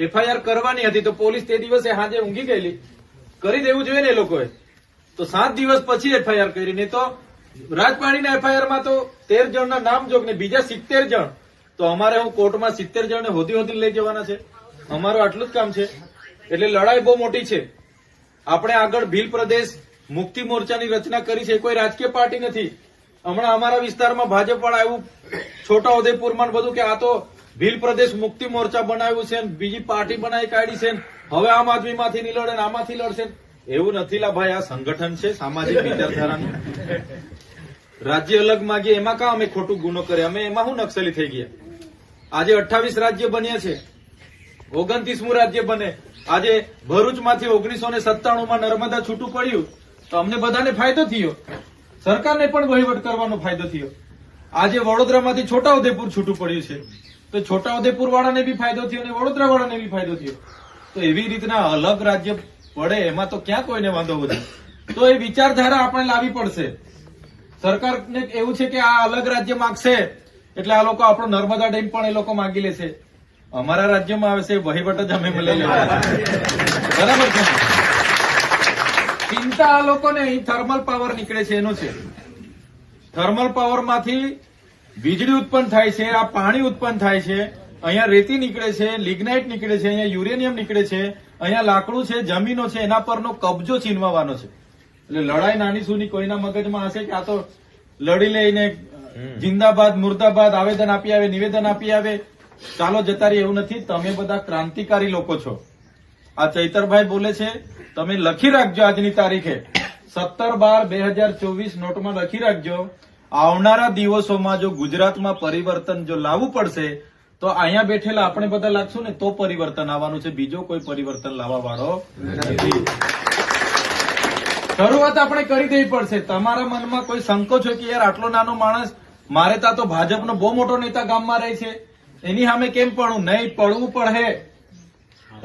FIR કરવાની હતી તો પોલીસ તે દિવસે સાંજે ઊંઘી ગયેલી, કરી દેવું જોઈએ ને એ લોકોએ. તો 7 દિવસ પછી એફઆઈઆર કરી, નહીં તો રાજપાડીના એફઆઈઆર માં તો 13 જણના નામ જોગ ને બીજા 70 જણ. તો અમારે હું કોર્ટમાં 70 જણને હોદી લઈ જવાના છે? અમારું આટલું જ કામ છે. એટલે લડાઈ બહુ મોટી છે. આપણે આગળ ભીલ પ્રદેશ મુક્તિ મોરચાની રચના કરી છે. કોઈ રાજકીય પાર્ટી નથી. હમણાં અમારા વિસ્તારમાં ભાજપ વાળા એવું છોટા ઉદેપુરમાં બધું કે આ તો ભીલ પ્રદેશ મુક્તિ મોરચા બનાવ્યું છે, બીજી પાર્ટી બનાવી કાઢી છે, હવે આમ આદમીમાંથી નહીં લડે, આમાંથી લડશે. એવું નથી લા ભાઈ, આ સંગઠન છે સામાજિક વિચારધારાનું. રાજ્ય અલગ માગીએ એમાં કા અમે ખોટું ગુનો કરે? અમે એમાં શું નક્સલી થઈ ગયા? આજે 28 રાજ્ય બન્યા છે, 29મું રાજ્ય બને. આજે ભરૂચમાંથી 1997માં નર્મદા છૂટું પડ્યું તો અમને બધાને ફાયદો થયો, સરકારને પણ વહીવટ કરવાનો ફાયદો થયો. આજે વડોદરામાંથી છોટાઉદેપુર છૂટું પડ્યું છે તો છોટાઉદેપુર વાળાને બી ફાયદો થયો અને વડોદરા વાળાને બી ફાયદો થયો. તો એવી રીતના અલગ રાજ્ય પડે એમાં તો ક્યાં કોઈને વાંધો વધે? તો એ વિચારધારા આપણે લાવવી પડશે. સરકારને એવું છે કે આ અલગ રાજ્ય માંગશે એટલે આ લોકો આપણો નર્મદા ડેમ પણ એ લોકો માંગી લેશે. અમારા રાજ્યમાં આવે છે વહીવટ જ અમે લઈ લેવા. બરાબર છે? ચિંતા આ લોકોને અહીં થર્મલ પાવર નીકળે છે એનું છે. થર્મલ પાવર માંથી વીજળી ઉત્પન્ન થાય છે, આ પાણી ઉત્પન્ન થાય છે, અહીંયા રેતી નીકળે છે, લિગ્નાઇટ નીકળે છે, અહીંયા યુરેનિયમ નીકળે છે, અહીંયા લાકડું છે, જમીનો છે, એના પરનો કબજો છીનવાનો છે. એટલે લડાઈ નાની સુની કોઈના મગજમાં હશે કે આ તો લડી લઈને જિંદાબાદ મુર્દાબાદ આવેદન આપી આવે, નિવેદન આપી આવે, ચાલો જતા રહી, એવું નથી. તમે બધા ક્રાંતિકારી લોકો છો. આ ચૈતરભાઈ બોલે છે, તમે લખી રાખજો આજની તારીખે 17/12/2024 નોટમાં લખી રાખજો. આવનારા દિવસોમાં જો ગુજરાતમાં પરિવર્તન જો લાવવું પડશે તો અહીંયા બેઠેલા આપણે બધા લાગશું ને તો પરિવર્તન આવવાનું છે. બીજો કોઈ પરિવર્તન લાવવા વાળો નથી. શરૂઆત આપણે કરી દેવી પડશે. તમારા મનમાં કોઈ સંકોચ હોય કે યાર આટલો નાનો માણસ, મારે ત્યાં તો ભાજપનો બહુ મોટો નેતા ગામમાં રહે છે, એની સામે કેમ પડવું? નહીં, પડવું પડે.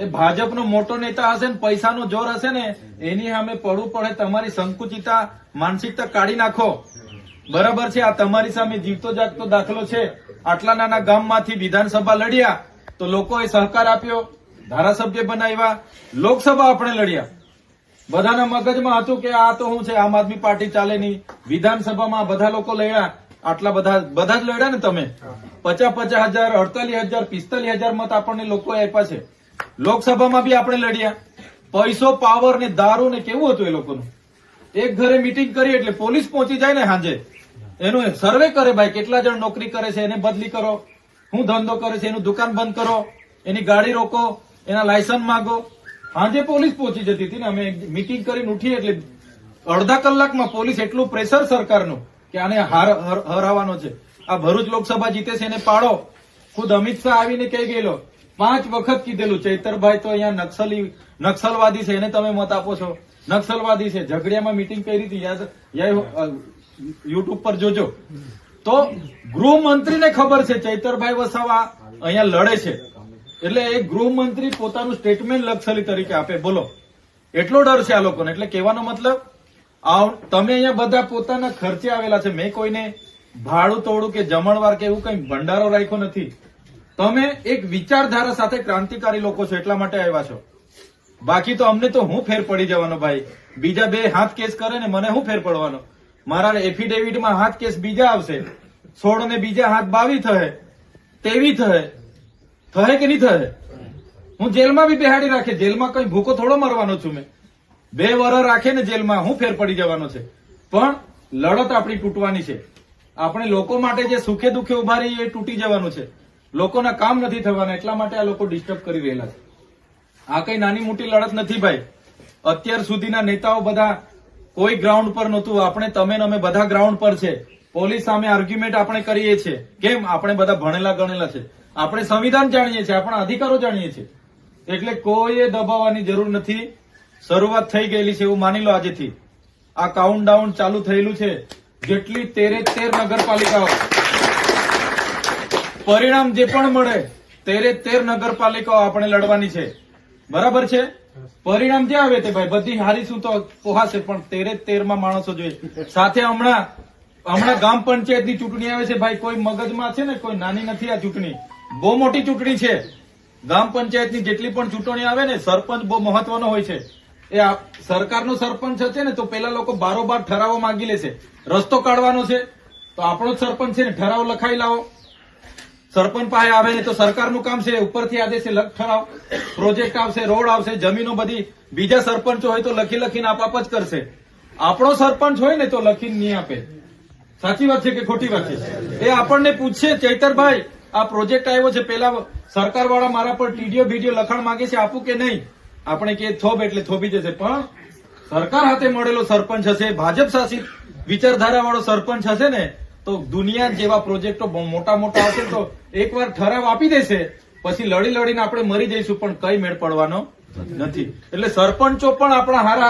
એ ભાજપનો મોટો નેતા હશે ને પૈસાનો જોર હશે ને એની સામે પડવું પડે. તમારી સંકુચિતા માનસિકતા કાઢી નાખો. બરાબર છે? આ તમારી સામે જીવતો જાગતો દાખલો છે. આટલા નાના ગામમાંથી વિધાનસભા લડ્યા તો લોકોએ સહકાર આપ્યો, ધારાસભ્ય બનાવ્યા, લોકસભા આપણે લડ્યા. બધાના મગજમાં હતું કે આ તો શું છે, આમ આદમી પાર્ટી ચાલે નહીં. વિધાનસભામાં બધા લોકો લડ્યા, આટલા બધા જ લડ્યા ને તમે. 50,000, 48,000, 45,000 મત આપણને લોકોએ આપ્યા છે. લોકસભામાં બી આપણે લડ્યા. પૈસો, પાવર ને દારૂ ને કેવું હતું એ લોકોનું. એક ઘરે મીટિંગ કરી એટલે પોલીસ પહોંચી જાય ને સાંજે, એનું સર્વે કરે ભાઈ કેટલા જણ નોકરી કરે છે, એને બદલી કરો, શું ધંધો કરે છે, એનું દુકાન બંધ કરો, એની ગાડી રોકો, એના લાયસન્સ માંગો. સાંજે પોલીસ પહોંચી જતી હતી ને. અમે મીટિંગ કરીને ઉઠીએ એટલે અડધા કલાકમાં પોલીસ, એટલું પ્રેશર સરકારનું કે આને હરાવવાનો છે. આ ભરૂચ લોકસભા જીતે છે એને પાડો. ખુદ અમિત શાહ આવીને કહી ગયેલો, 5 વખત કીધેલું ચૈતરભાઈ તો અહીંયા નક્સલવાદી છે, એને તમે મત આપો છો, નક્સલવાદી છે. ઝઘડિયામાં મીટિંગ કરી હતી, યુટ્યુબ પર જોજો. તો ગૃહમંત્રીને ખબર છે ચૈતરભાઈ વસાવા અહીંયા લડે છે એટલે એ ગૃહમંત્રી પોતાનું સ્ટેટમેન્ટ નક્સલી તરીકે આપે. બોલો, એટલો ડર છે આ લોકોને. એટલે કહેવાનો મતલબ તમે અહીંયા બધા પોતાના ખર્ચે આવેલા છે. મેં કોઈને ભાડું તોડું કે જમણવાર કે એવું કઈ ભંડારો રાખ્યો નથી. તમે એક વિચારધારા સાથે ક્રાંતિકારી લોકો છો એટલા માટે આવ્યા છો. બાકી તો અમને તો હું ફેર પડી જવાનો ભાઈ. બીજા 2 હાથ કેસ કરે ને મને હું ફેર પડવાનો? મારા એફિડેવિટમાં હાથ કેસ બીજા આવશે, 16 ને બીજા હાથ 22 થશે, તેવી થશે કે નહીં થશે? હું જેલમાં બી બેહાડી રાખે. જેલમાં કઈ ભૂકો થોડો મરવાનો છું મેં. 2 વર્ષ રાખે ને જેલમાં, હું ફેર પડી જવાનો છે. પણ લડત આપણી તૂટવાની છે. આપણે લોકો માટે જે સુખે દુઃખે ઉભા રહીએ એ તૂટી જવાનું છે. લોકોના કામ નથી થવાના. એટલા માટે આ લોકો ડિસ્ટર્બ કરી રહેલા છે. આ કઈ નાની મોટી લડત નથી ભાઈ. અત્યાર સુધીના નેતાઓ બધા કોઈ ગ્રાઉન્ડ પર નહોતું. આપણે તમે અમે બધા ગ્રાઉન્ડ પર છે. પોલીસ સામે આર્ગ્યુમેન્ટ આપણે કરીએ છીએ. કેમ? આપણે બધા ભણેલા ગણેલા છે. આપણે સંવિધાન જાણીએ છીએ, આપણા અધિકારો જાણીએ છીએ. એટલે કોઈએ દબાવવાની જરૂર નથી. શરૂઆત થઈ ગયેલી છે એવું માની લો. આજેથી આ કાઉન્ટડાઉન ચાલુ થયેલું છે. જેટલી 13 નગરપાલિકાઓ, પરિણામ જે પણ મળે 13 નગરપાલિકાઓ આપણે લડવાની છે. બરાબર છે? પરિણામ જે આવે તે ભાઈ બધી હારીશું તો પોહાશે, પણ 13 માણસો જોઈએ સાથે. હમણાં ગ્રામ પંચાયતની ચૂંટણી આવે છે ભાઈ. કોઈ મગજમાં છે ને, કોઈ નાની નથી આ ચૂંટણી, બહુ મોટી ચૂંટણી છે. ગ્રામ પંચાયતની જેટલી પણ ચૂંટણી આવે ને સરપંચ બહુ મહત્વનો હોય છે. એ સરકારનો સરપંચ છે ને તો પેલા લોકો બારોબાર ઠરાવો માંગી લે છે. રસ્તો કાઢવાનો છે તો આપણો જ સરપંચ છે ને ઠરાવ લખાઈ લાવો. સરપંચ પાસે આવે ને તો સરકારનું કામ છે, ઉપરથી આદેશ લખ ઠરાવ, પ્રોજેક્ટ આવશે, રોડ આવશે, જમીનો બધી બીજા સરપંચો હોય તો લખીને આપ જ કરશે. આપણો સરપંચ હોય ને તો લખીને નહીં આપે. સાચી વાત છે કે ખોટી વાત છે? એ આપણને પૂછશે, ચૈતરભાઈ આ પ્રોજેક્ટ આવ્યો છે, પેલા સરકાર વાળા મારા પર ટીડીઓ બીડીઓ લખાણ માંગે છે, આપું કે નહીં? આપણે કે થોબ એટલે થોભી જશે. પણ સરકાર હાથે મળેલો સરપંચ હશે, ભાજપ શાસિત વિચારધારા વાળો સરપંચ હશે ને તો દુનિયા જેવા પ્રોજેક્ટો મોટા મોટા આવશે તો એકવાર ઠરાવ આપી દેશે, પછી લડીને આપણે મરી જઈશું પણ કઈ મેળ પડવાનો નથી. એટલે સરપંચો પણ આપણા હારા